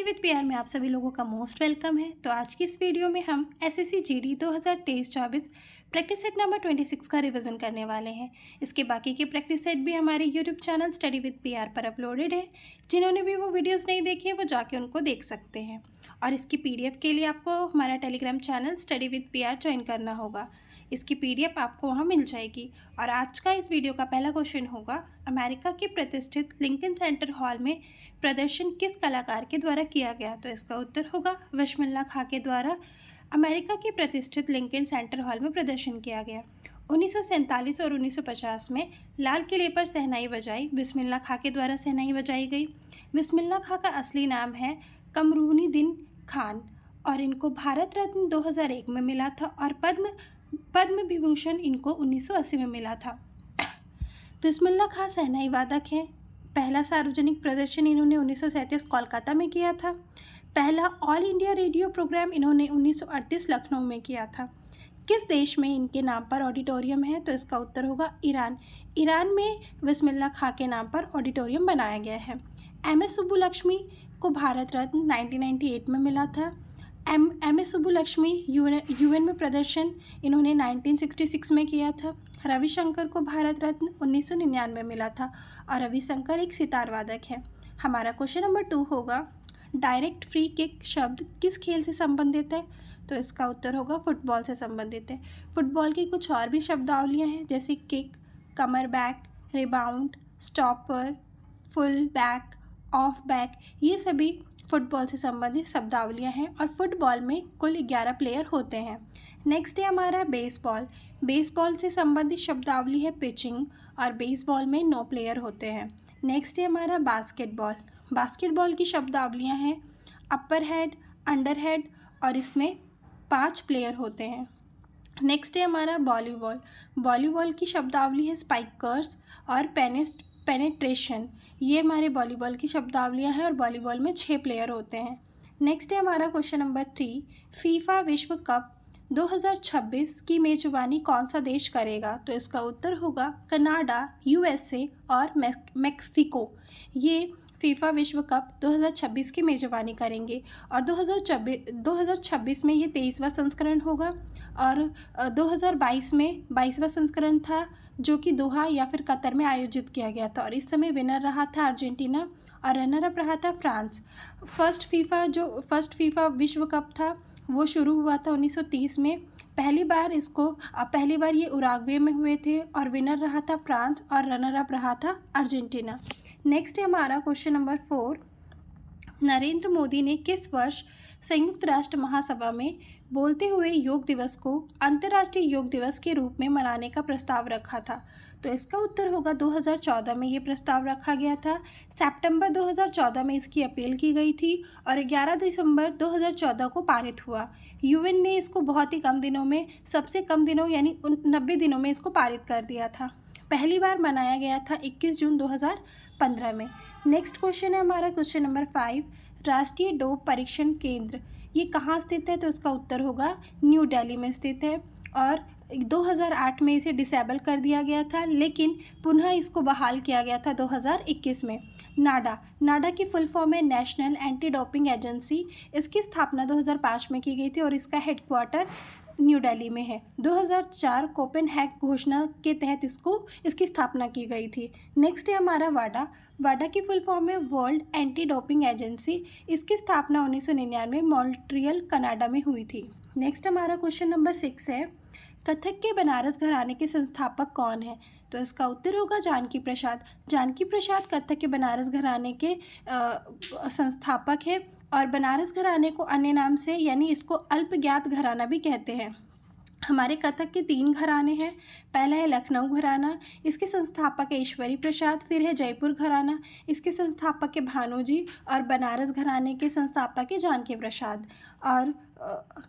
With PR में आप सभी लोगों का मोस्ट वेलकम है। तो आज की इस वीडियो में हम SSC GD 2023-24 practice set number 26 का रिवीजन करने वाले हैं। इसके बाकी के प्रैक्टिस सेट भी हमारे YouTube channel study with PR पर अपलोडेड है। जिन्होंने भी वो वीडियोस नहीं देखी है वो जाके उनको देख सकते हैं। और इसकी पीडीएफ के लिए आपको हमारा Telegram channel study with PR join करना होगा। इसकी पीडीएफ आपको वहाँ मिल जाएगी। और आज का इस वीडियो का पहला क्वेश्चन होगा, अमेरिका के प्रतिष्ठित लिंकन सेंटर हॉल में प्रदर्शन किस कलाकार के द्वारा किया गया? तो इसका उत्तर होगा बिस्मिल्लाह खां के द्वारा अमेरिका के प्रतिष्ठित लिंकन सेंटर हॉल में प्रदर्शन किया गया। 1947 और 1950 में लाल किले पर शहनाई बजाई बिस्मिल्लाह खां के द्वारा शहनाई बजाई गई। बिस्मिल्लाह खां का असली नाम है कमरूद्दीन खान और इनको भारत रत्न 2001 में मिला था और पद्म विभूषण इनको 1980 में मिला था। बिस्मिल्लाह खां शहनाई वादक हैं। पहला सार्वजनिक प्रदर्शन इन्होंने 1937 कोलकाता में किया था। पहला ऑल इंडिया रेडियो प्रोग्राम इन्होंने 1938 लखनऊ में किया था। किस देश में इनके नाम पर ऑडिटोरियम है? तो इसका उत्तर होगा ईरान। ईरान में बिस्मिल्लाह खां के नाम पर ऑडिटोरियम बनाया गया है। एम.एस. सुब्बुलक्ष्मी को भारत रत्न 1998 में मिला था। एम.एस. सुब्बुलक्ष्मी यूएन में प्रदर्शन इन्होंने 1966 में किया था। रविशंकर को भारत रत्न 1999 में मिला था और रविशंकर एक सितार वादक है। हमारा क्वेश्चन नंबर 2 होगा, डायरेक्ट फ्री किक शब्द किस खेल से संबंधित है? तो इसका उत्तर होगा फुटबॉल से संबंधित है। फुटबॉल की कुछ और भी शब्दावलियाँ हैं जैसे kick, Qamar back, rebound, stopper, full back, of back, ये सभी फुटबॉल से संबंधित शब्दावलियाँ हैं और फुटबॉल में कुल 11 प्लेयर होते हैं। नेक्स्ट है हमारा बेसबॉल। बेसबॉल से संबंधित शब्दावली है पिचिंग और बेसबॉल में 9 प्लेयर होते हैं। नेक्स्ट है हमारा बास्केटबॉल। बास्केटबॉल की शब्दावलियाँ हैं अपर हेड, अंडर हेड और इसमें 5 प्लेयर होते हैं। नेक्स्ट है हमारा वॉलीबॉल। वॉलीबॉल की शब्दावली है स्पाइकर्स और पेनेट्रेशन, ये हमारे वॉलीबॉल की शब्दावलियाँ हैं और वॉलीबॉल में 6 प्लेयर होते हैं। नेक्स्ट है हमारा क्वेश्चन नंबर 3, फीफा विश्व कप 2026 की मेजबानी कौन सा देश करेगा? तो इसका उत्तर होगा कनाडा, यूएसए और मेक्सिको। ये फीफा विश्व कप 2026 की मेजबानी करेंगे और 2026 में ये 23वां संस्करण होगा और 2022 में 22वां संस्करण था जो कि दोहा या फिर कतर में आयोजित किया गया था और इस समय विनर रहा था अर्जेंटीना और रनर अप रहा था फ्रांस। फर्स्ट फीफा विश्व कप था वो शुरू हुआ था 1930 में। पहली बार ये उरुग्वे में हुए थे और विनर रहा था फ्रांस और रनर अप रहा था अर्जेंटीना। नेक्स्ट है हमारा क्वेश्चन नंबर 4, नरेंद्र मोदी ने किस वर्ष संयुक्त राष्ट्र महासभा में बोलते हुए योग दिवस को अंतर्राष्ट्रीय योग दिवस के रूप में मनाने का प्रस्ताव रखा था? तो इसका उत्तर होगा 2014 में ये प्रस्ताव रखा गया था। सितंबर 2014 में इसकी अपील की गई थी और 11 दिसंबर 2014 को पारित हुआ। यूएन ने इसको बहुत ही कम दिनों में, सबसे कम दिनों यानी 90 दिनों में इसको पारित कर दिया था। पहली बार मनाया गया था 21 जून 2015 में। नेक्स्ट क्वेश्चन है हमारा क्वेश्चन नंबर 5, राष्ट्रीय डोप परीक्षण केंद्र ये कहाँ स्थित है? तो इसका उत्तर होगा न्यू दिल्ली में स्थित है और 2008 में इसे डिसेबल कर दिया गया था लेकिन पुनः इसको बहाल किया गया था 2021 में। नाडा की फुल फॉर्म है नेशनल एंटी डोपिंग एजेंसी। इसकी स्थापना 2005 में की गई थी और इसका हेडक्वार्टर न्यू दिल्ली में है। 2004 कोपेनहेगन घोषणा के तहत इसकी स्थापना की गई थी। नेक्स्ट है हमारा वाडा की फुल फॉर्म है वर्ल्ड एंटी डोपिंग एजेंसी। इसकी स्थापना 1999 मॉन्ट्रियल कनाडा में हुई थी। नेक्स्ट हमारा क्वेश्चन नंबर 6 है, कथक के बनारस घराने के संस्थापक कौन है? तो इसका उत्तर होगा जानकी प्रसाद। जानकी प्रसाद कथक के बनारस घराने के संस्थापक है और बनारस घराने को अन्य नाम से यानी इसको अल्पज्ञात घराना भी कहते हैं। हमारे कथक के 3 घराने हैं। पहला है लखनऊ घराना, इसके संस्थापक है ईश्वरी प्रसाद। फिर है जयपुर घराना, इसके संस्थापक है भानोजी और बनारस घराने के संस्थापक है जानकी प्रसाद। और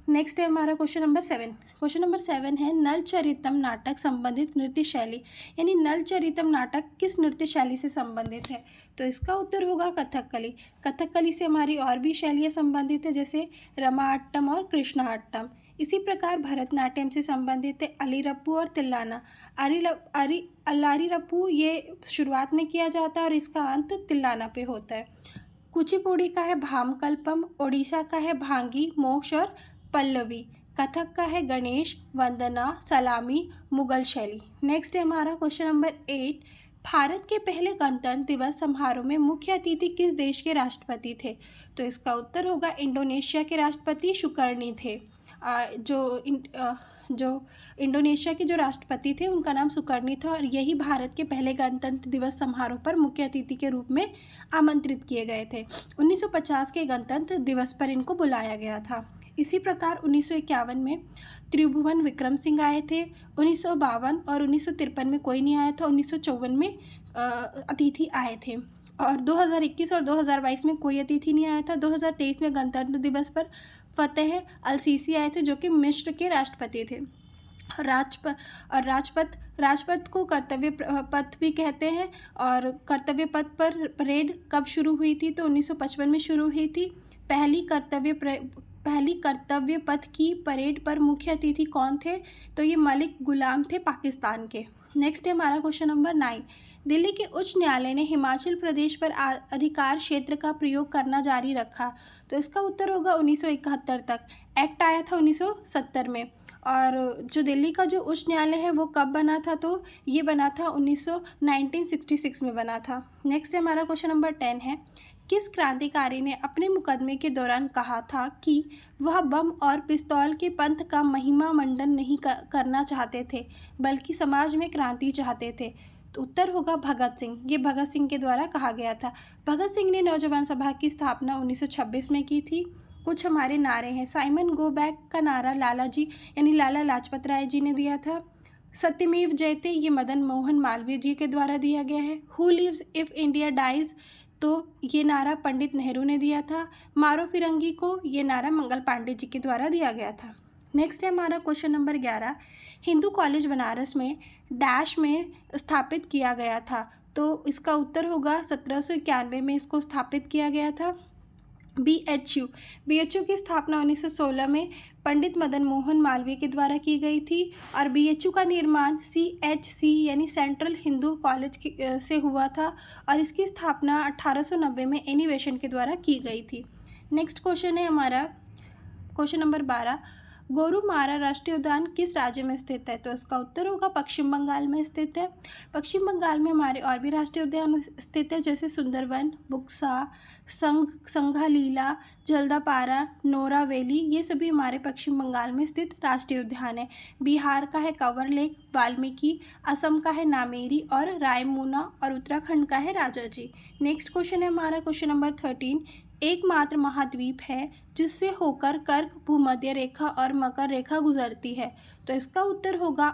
नेक्स्ट है हमारा क्वेश्चन नंबर 7। क्वेश्चन नंबर 7 है नल चरितम नाटक संबंधित नृत्य शैली, यानी नल चरितम नाटक किस नृत्य शैली से संबंधित है? तो इसका उत्तर होगा कथकली। कथकली से हमारी और भी शैलियाँ संबंधित है जैसे रमाअट्टम और कृष्णाअट्टम। इसी प्रकार भरतनाट्यम से संबंधित है अलीरप्पू और तिल्लाना। अल्लारी रप्पू ये शुरुआत में किया जाता है और इसका अंत तिल्लाना पे होता है। कुचिपुड़ी का है भामकल्पम, ओडिशा का है भांगी, मोक्ष और पल्लवी, कथक का है गणेश, वंदना, सलामी, मुगल शैली। नेक्स्ट है हमारा क्वेश्चन नंबर 8, भारत के पहले गणतंत्र दिवस समारोह में मुख्य अतिथि किस देश के राष्ट्रपति थे? तो इसका उत्तर होगा इंडोनेशिया के राष्ट्रपति शुकरनी थे। जो इंडोनेशिया के जो राष्ट्रपति थे उनका नाम सुकर्णी था और यही भारत के पहले गणतंत्र दिवस समारोह पर मुख्य अतिथि के रूप में आमंत्रित किए गए थे। 1950 के गणतंत्र दिवस पर इनको बुलाया गया था। इसी प्रकार 1951 में त्रिभुवन विक्रम सिंह आए थे, 1952 और 1953 में कोई नहीं आया था, 1954 में अतिथि आए थे और 2021 और 2022 में कोई अतिथि नहीं आया था। 2023 में गणतंत्र दिवस पर फतेह अल सीसी आए थे जो कि मिस्र के राष्ट्रपति थे। राजपथ को कर्तव्य पथ भी कहते हैं और कर्तव्य पथ पर परेड कब शुरू हुई थी? तो 1955 में शुरू हुई थी। पहली कर्तव्य पथ की परेड पर मुख्य अतिथि कौन थे? तो ये मलिक गुलाम थे पाकिस्तान के। नेक्स्ट है हमारा क्वेश्चन नंबर 9, दिल्ली के उच्च न्यायालय ने हिमाचल प्रदेश पर अधिकार क्षेत्र का प्रयोग करना जारी रखा। तो इसका उत्तर होगा 1971 तक। एक्ट आया था 1970 में और जो दिल्ली का जो उच्च न्यायालय है वो कब बना था? तो ये बना था 1966 में बना था। नेक्स्ट है हमारा क्वेश्चन नंबर 10 है, किस क्रांतिकारी ने अपने मुकदमे के दौरान कहा था कि वह बम और पिस्तौल के पंथ का महिमा मंडन नहीं करना चाहते थे बल्कि समाज में क्रांति चाहते थे? तो उत्तर होगा भगत सिंह। ये भगत सिंह के द्वारा कहा गया था। भगत सिंह ने नौजवान सभा की स्थापना 1926 में की थी। कुछ हमारे नारे हैं, साइमन गो बैक का नारा लाला जी यानी लाला लाजपत राय जी ने दिया था। सत्यमेव जयते ये मदन मोहन मालवीय जी के द्वारा दिया गया है। Who lives if India dies तो ये नारा पंडित नेहरू ने दिया था। मारो फिरंगी को ये नारा मंगल पांडे जी के द्वारा दिया गया था। नेक्स्ट है हमारा question number 11, Hindu college Banaras में डैश में स्थापित किया गया था। तो इसका उत्तर होगा 1791 में इसको स्थापित किया गया था। BHU की स्थापना 1916 में पंडित मदन मोहन मालवीय के द्वारा की गई थी और BHU का निर्माण CHC यानी सेंट्रल हिंदू कॉलेज से हुआ था और इसकी स्थापना 1890 में एनी बेसेंट के द्वारा की गई थी। नेक्स्ट क्वेश्चन है हमारा क्वेश्चन नंबर 12, गोरुमारा राष्ट्रीय उद्यान किस राज्य में स्थित है? तो इसका उत्तर होगा पश्चिम बंगाल में स्थित है। पश्चिम बंगाल में हमारे और भी राष्ट्रीय उद्यान स्थित है जैसे सुंदरवन, बुक्सा, संघालीला, जल्दापारा, नोरा वैली, ये सभी हमारे पश्चिम बंगाल में स्थित राष्ट्रीय उद्यान है। बिहार का है कंवर लेक, वाल्मीकि, असम का है नामेरी और रायमूना और उत्तराखंड का है राजाजी। नेक्स्ट क्वेश्चन है हमारा क्वेश्चन नंबर 13, एकमात्र महाद्वीप है जिससे होकर कर्क, भूमध्य रेखा और मकर रेखा गुजरती है। तो इसका उत्तर होगा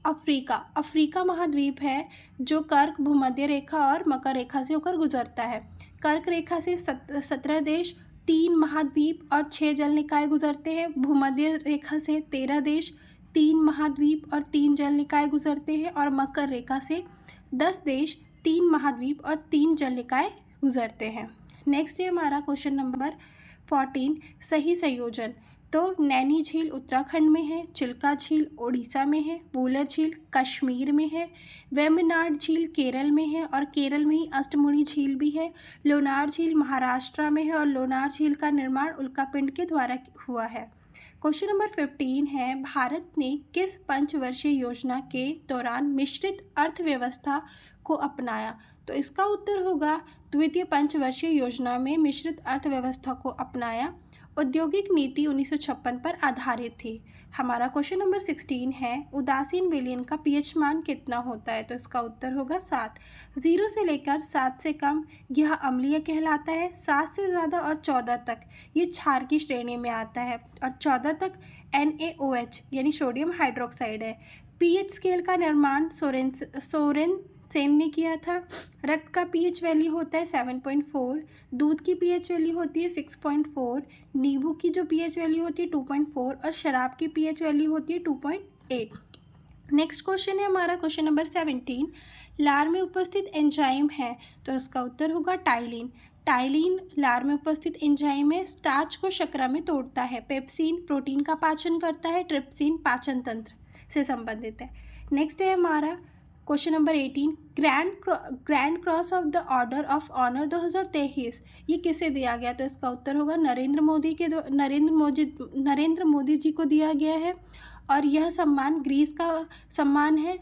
अफ्रीका। अफ्रीका महाद्वीप है जो कर्क, भूमध्य रेखा और मकर रेखा से होकर गुजरता है। कर्क रेखा से 17 देश, 3 महाद्वीप और 6 जल निकाय गुजरते हैं। भूमध्य रेखा से 13 देश, 3 महाद्वीप और 3 जल निकाय गुजरते हैं और मकर रेखा से 10 देश, 3 महाद्वीप और 3 जल निकाय गुजरते हैं। नेक्स्ट है हमारा क्वेश्चन नंबर 14, सही संयोजन। तो नैनी झील उत्तराखंड में है, चिल्का झील ओडिशा में है, वूलर झील कश्मीर में है, वेम्बनाड झील केरल में है और केरल में ही अष्टमुड़ी झील भी है, लोनार झील महाराष्ट्र में है और लोनार झील का निर्माण उल्कापिंड के द्वारा हुआ है। क्वेश्चन नंबर 15 है, भारत ने किस पंचवर्षीय योजना के दौरान मिश्रित अर्थव्यवस्था को अपनाया? तो इसका उत्तर होगा द्वितीय पंचवर्षीय योजना में मिश्रित अर्थव्यवस्था को अपनाया। औद्योगिक नीति 1956 पर आधारित थी। हमारा क्वेश्चन नंबर 16 है, उदासीन विलयन का pH मान कितना होता है? तो इसका उत्तर होगा 7। 0 से लेकर 7 से कम यह अम्लीय कहलाता है, 7 से ज़्यादा और 14 तक ये क्षार की श्रेणी में आता है और 14 तक NaOH यानी सोडियम हाइड्रोक्साइड है। pH स्केल का निर्माण सोरेन सेन ने किया था। रक्त का pH वैल्यू होता है 7.4, दूध की pH वैल्यू होती है 6.4, नींबू की जो pH वैल्यू होती है 2.4 और शराब की pH वैल्यू होती है 2.8। नेक्स्ट क्वेश्चन है हमारा क्वेश्चन नंबर 17, लार में उपस्थित एंजाइम है। तो इसका उत्तर होगा टाइलिन। टाइलिन लार में उपस्थित एंजाइम है, स्टार्च को शर्करा में तोड़ता है। पेप्सिन प्रोटीन का पाचन करता है। ट्रिप्सिन पाचन तंत्र से संबंधित है। नेक्स्ट है हमारा question number 18, grand cross of the order of honour 2023 ये किसे दिया गया? तो इसका उत्तर होगा नरेंद्र मोदी जी को दिया गया है और यह सम्मान ग्रीस का सम्मान है।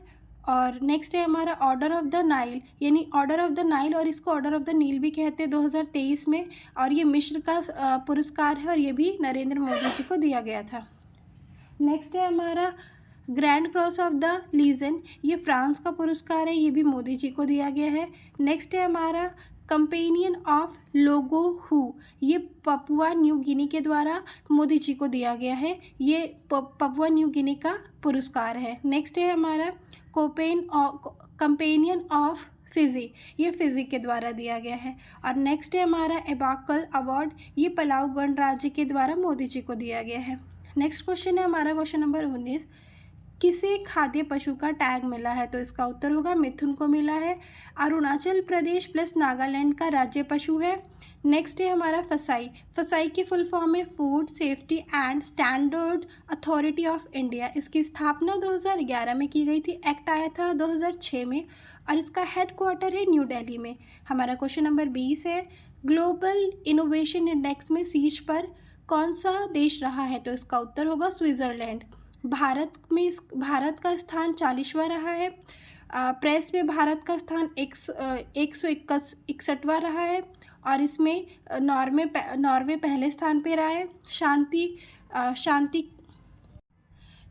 और नेक्स्ट है हमारा ऑर्डर ऑफ द नाइल, यानी ऑर्डर ऑफ द नाइल और इसको ऑर्डर ऑफ द नील भी कहते हैं 2023 में, और ये मिस्र का पुरस्कार है और ये भी नरेंद्र मोदी जी को दिया गया था। नेक्स्ट है हमारा grand cross of the legion, ये फ्रांस का पुरस्कार है, ये भी मोदी जी को दिया गया है। नेक्स्ट है हमारा कंपेनियन ऑफ लोगो हु, ये पपुआ न्यू गिनी के द्वारा मोदी जी को दिया गया है, ये पपुआ न्यू गिनी का पुरस्कार है। नेक्स्ट है हमारा कंपेनियन ऑफ फिजी, ये फिजी के द्वारा दिया गया है। और नेक्स्ट है हमारा एबाकल अवार्ड, ये पलाऊ गणराज्य के द्वारा मोदी जी को दिया गया है। नेक्स्ट क्वेश्चन है हमारा क्वेश्चन नंबर 19, किसे खाद्य पशु का टैग मिला है? तो इसका उत्तर होगा मिथुन को मिला है। अरुणाचल प्रदेश प्लस नागालैंड का राज्य पशु है। नेक्स्ट है हमारा फसाई, फसाई की फुल फॉर्म है food safety and standard authority of India, इसकी स्थापना 2011 में की गई थी, एक्ट आया था 2006 में और इसका हेडक्वार्टर है न्यू दिल्ली में। हमारा क्वेश्चन नंबर 20 है, ग्लोबल इनोवेशन इंडेक्स में शीर्ष पर कौन सा देश रहा है? तो इसका उत्तर होगा स्विट्ज़रलैंड। भारत का स्थान 40वां रहा है। प्रेस में भारत का स्थान 161वां रहा है और इसमें नॉर्वे पहले स्थान पे रहा है।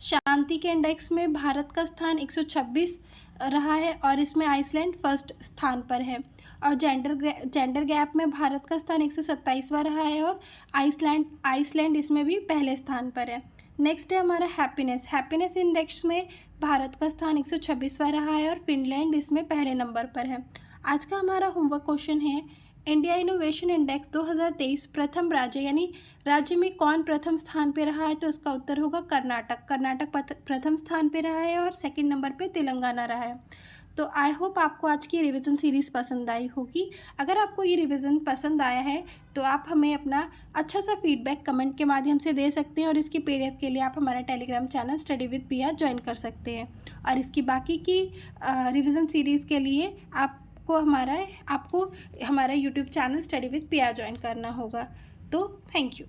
शांति के इंडेक्स में भारत का स्थान 126 रहा है और इसमें आइसलैंड फर्स्ट स्थान पर है। और जेंडर गैप में भारत का स्थान 127वां रहा है और आइसलैंड इसमें भी पहले स्थान पर है। नेक्स्ट है हमारा हैप्पीनेस इंडेक्स में भारत का स्थान 126वां रहा है और फिनलैंड इसमें पहले नंबर पर है। आज का हमारा होमवर्क क्वेश्चन है, इंडिया इनोवेशन इंडेक्स 2023 प्रथम राज्य, यानी राज्य में कौन प्रथम स्थान पे रहा है? तो इसका उत्तर होगा कर्नाटक प्रथम स्थान पे रहा है और सेकंड नंबर पे तेलंगाना रहा है। तो आई होप आपको आज की रिवीजन सीरीज़ पसंद आई होगी। अगर आपको ये रिवीजन पसंद आया है तो आप हमें अपना अच्छा सा फीडबैक कमेंट के माध्यम से दे सकते हैं और इसकी PDF के लिए आप हमारा Telegram channel study with PR join कर सकते हैं। और इसकी बाकी की रिवीजन सीरीज़ के लिए आपको हमारा YouTube channel study with PR join करना होगा। तो थैंक यू।